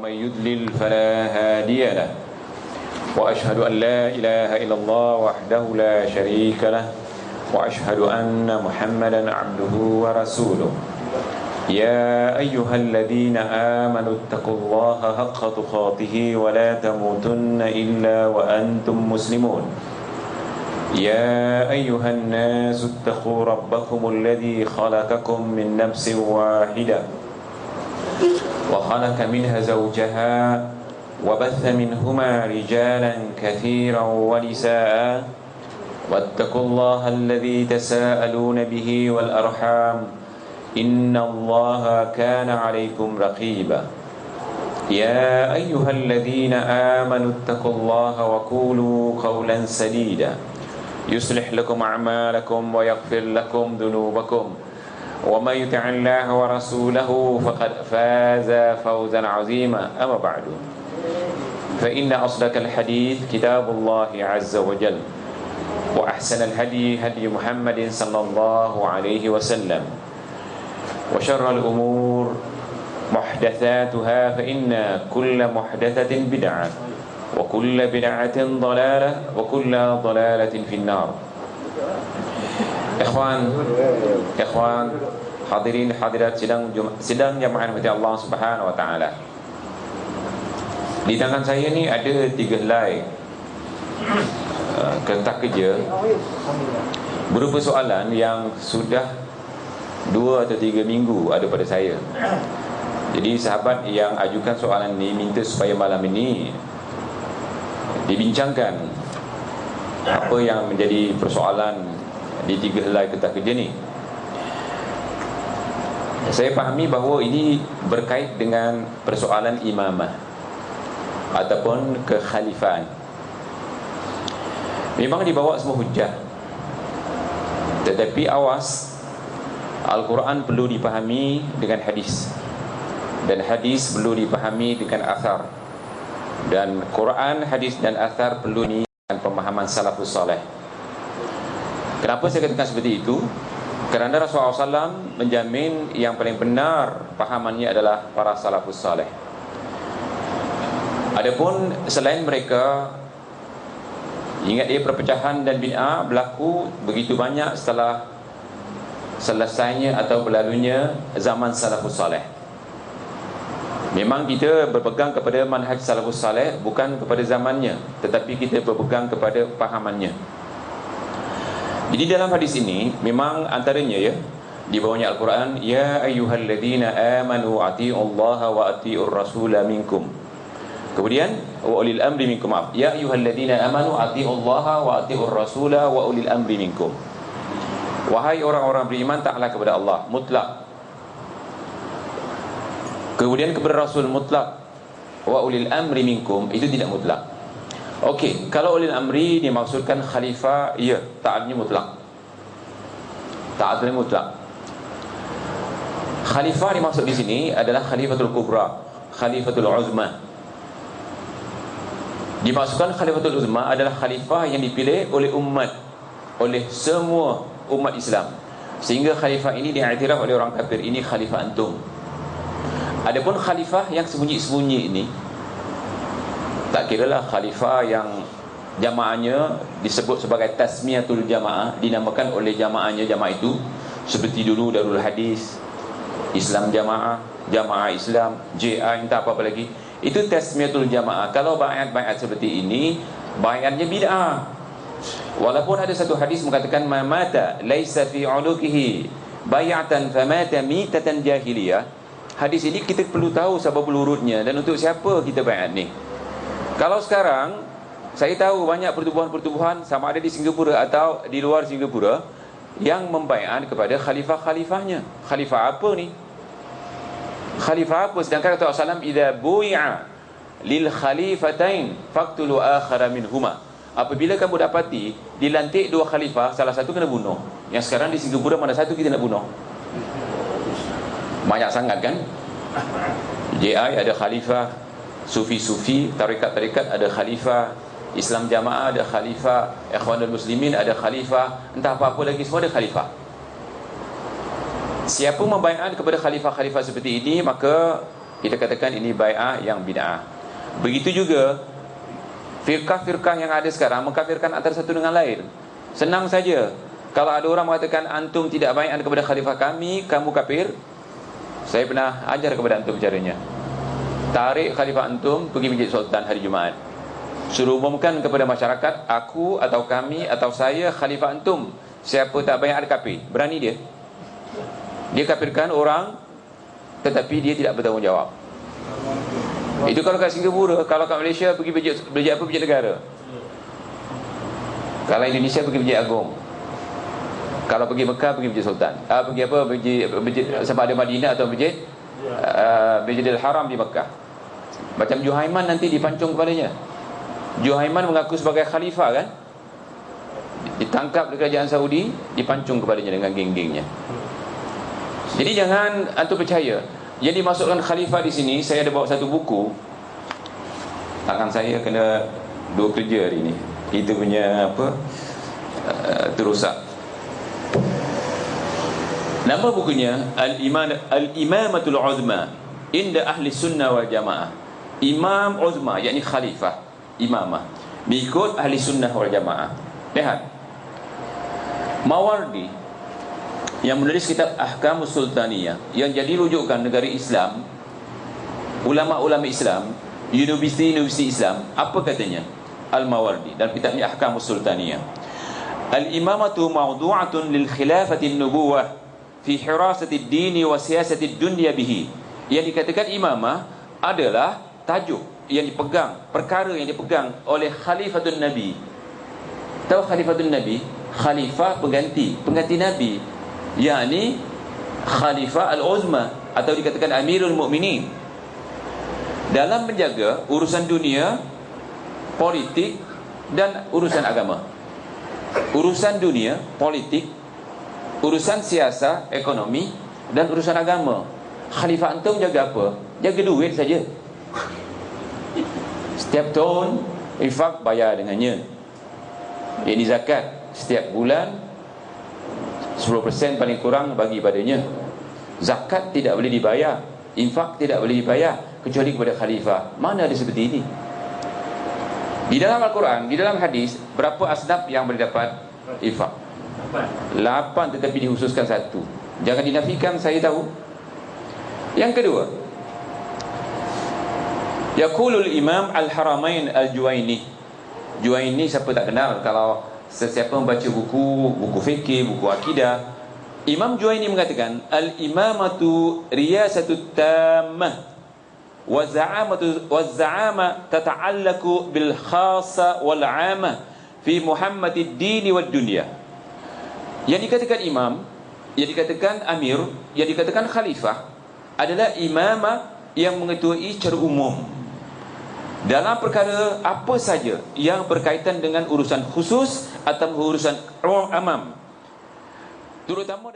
ومن يضلل فلا هادي له وأشهد أن لا إله إلا الله وحده لا شريك له وأشهد أن محمدا عبده ورسوله يا أيها الذين آمنوا اتقوا الله حق تقاته ولا تموتن إلا وأنتم مسلمون يا أيها الناس اتقوا ربكم الذي خلقكم من نفس واحدة وخلق منها زوجها وبث منهما رجالا كثيرا ونساء واتقوا الله الذي تساءلون به والأرحام إن الله كان عليكم رقيبا يا أيها الذين آمنوا اتقوا الله وقولوا قولا سديدا يصلح لكم أعمالكم ويغفر لكم ذنوبكم ومن يطع الله ورسوله فقد فاز فوزا عظيما أما بعد فإن أصدق الحديث كتاب الله عز وجل وأحسن الهدي هدي محمد صلى الله عليه وسلم وشر الأمور محدثاتها فإن كل محدثة بدعة وكل بدعة ضلالة وكل ضلالة في النار. Ikhwan hadirin hadirat sidang jamaah rahmati Allah Subhanahu wa taala. Di tangan saya ni ada 3 helai kertas kerja berupa soalan yang sudah 2 atau 3 minggu ada pada saya. Jadi sahabat yang ajukan soalan ni minta supaya malam ini dibincangkan apa yang menjadi persoalan di 3 helai kertas kerja ni. Saya fahami bahawa ini berkait dengan persoalan imamah ataupun kekhalifaan. Memang dibawa semua hujah, tetapi awas, Al-Quran perlu dipahami dengan hadis, dan hadis perlu dipahami dengan athar, dan Quran, hadis dan athar perlu dengan pemahaman salafus salih. Kenapa saya katakan seperti itu? Kerana Rasulullah SAW menjamin yang paling benar pahamannya adalah para salafus salih. Adapun selain mereka, ingat dia, perpecahan dan bid'ah berlaku begitu banyak setelah selesainya atau berlalunya zaman salafus salih. Memang kita berpegang kepada manhaj salafus salih, bukan kepada zamannya, tetapi kita berpegang kepada pahamannya. Jadi dalam hadis ini memang antaranya, ya, di bawahnya Al-Quran, ya ayyuhalladzina amanu ati'ullaha wa ati'ur rasula minkum. Kemudian wa ulil amri minkum. Ya ayyuhalladzina amanu ati'ullaha wa ati'ur rasula wa ulil amri minkum. Wahai orang-orang beriman, taatlah kepada Allah mutlak. Kemudian kepada Rasul mutlak. Wa ulil amri minkum, itu tidak mutlak. Okey, kalau ulil amri dimaksudkan khalifah, ya, taatnya mutlak. Taatnya mutlak. Khalifah dimaksud di sini adalah khalifatul kubra, khalifatul uzma. Dimaksudkan khalifatul uzma adalah khalifah yang dipilih oleh umat, oleh semua umat Islam, sehingga khalifah ini diiktiraf oleh orang kafir, ini khalifah antum. Adapun khalifah yang sembunyi-sembunyi ini, tak kiralah khalifah yang jamaahnya disebut sebagai tasmiyatul jamaah, dinamakan oleh jamaahnya jamaah itu, seperti dulu Darul Hadis, Islam Jamaah, Jamaah Islam, JA, entah apa-apa lagi. Itu tasmiyatul jamaah. Kalau bayat-bayat seperti ini, bayatnya bid'ah. Walaupun ada satu hadis mengatakan mamata laisa fi ulukihi bayatan famata mitatan jahiliyah. Hadis ini kita perlu tahu sebab urutnya dan untuk siapa kita bayat ni. Kalau sekarang saya tahu banyak pertubuhan-pertubuhan, sama ada di Singapura atau di luar Singapura, yang membaiat kepada khalifah-khalifahnya. Khalifah apa ni? Khalifah apa? Sedangkan Rasulullah SAW, idza bui'a lil khalifatain faqtulu akhara minhuma. Apabila kamu dapati dilantik 2 khalifah, salah satu kena bunuh. Yang sekarang di Singapura mana satu kita nak bunuh? Banyak sangat kan? JI ada khalifah, Sufi-Sufi, tarikat-tarikat ada khalifah, Islam Jamaah ada khalifah, Ikhwanul Muslimin ada khalifah, entah apa-apa lagi, semua ada khalifah. Siapa membaiat kepada khalifah-khalifah seperti ini, maka kita katakan ini bai'ah yang bid'ah. Begitu juga firqah-firqah yang ada sekarang mengkafirkan antara satu dengan lain. Senang saja. Kalau ada orang mengatakan antum tidak bai'ah kepada khalifah kami, kamu kafir. Saya pernah ajar kepada antum caranya. Tarik khalifah antum pergi Masjid Sultan hari Jumaat. Suruh umumkan kepada masyarakat, aku atau kami atau saya khalifah antum. Siapa tak bai'ah kafir. Berani dia. Dia kafirkan orang, tetapi dia tidak bertanggungjawab. Itu kalau kat Singapura. Kalau kat Malaysia pergi berjaya apa? Berjaya negara. Kalau Indonesia pergi berjaya agung. Kalau pergi Mekah pergi Masjid Sultan. Pergi apa? Masjid sama ada Madinah atau Masjidil Haram di Mekah. Macam Juhaiman nanti dipancung kepadanya. Juhaiman mengaku sebagai khalifah kan? Ditangkap di kerajaan Saudi, dipancung kepadanya dengan geng-gengnya. Jadi jangan antum percaya. Yang dimasukkan khalifah di sini, saya ada bawa satu buku. Tangan saya kena 2 kerja hari ini. Itu punya apa? Terusak. Nama bukunya Al-Imamatul Uzma Inda Ahli Sunnah wal Jamaah. Imam Uzma, yakni khalifah, imamah mengikut Ahli Sunnah wal Jamaah. Lihat, Mawardi yang menulis kitab Ahkamus Sultaniyah, yang jadi rujukan negara Islam, ulama-ulama Islam, universiti Islam, apa katanya? Al-Mawardi dalam kitabnya Ahkamus Sultaniyah, Al-imamatu mawdu'atun lil khilafati nubuwah fi hirasati ad-din wa siyasati ad-dunya bihi. Yang dikatakan imamah adalah tajuk yang dipegang, perkara yang dipegang oleh khalifatun Nabi. Tahu khalifatun Nabi? Khalifah pengganti Nabi, yakni Khalifah Al-Uzma, atau dikatakan Amirul Mukminin, dalam menjaga urusan dunia, politik dan urusan agama. Urusan dunia, politik, urusan siasat, ekonomi dan urusan agama. Khalifah antum jaga apa? Jaga duit saja. Setiap tahun infak bayar dengannya. Ini zakat. Setiap bulan 10% paling kurang bagi padanya. Zakat tidak boleh dibayar, infak tidak boleh dibayar kecuali kepada khalifah. Mana ada seperti ini? Di dalam Al-Quran, di dalam hadis, berapa asnaf yang boleh dapat infak? 8, tetapi dikhususkan 1. Jangan dinafikan, saya tahu. Yang kedua, yaqulul Imam Al-Haramain Al-Juwaini. Juwaini siapa tak kenal? Kalau sesiapa membaca buku fikih, buku akidah, Imam Juwaini mengatakan al-imamatu riyasatut tammah wa za'ama tata'allaqu bil khassa wal 'amah fi Muhammadid din wad dunya. Yang dikatakan imam, yang dikatakan amir, yang dikatakan khalifah adalah imamah yang mengetuai secara umum dalam perkara apa saja yang berkaitan dengan urusan khusus atau urusan amam, terutama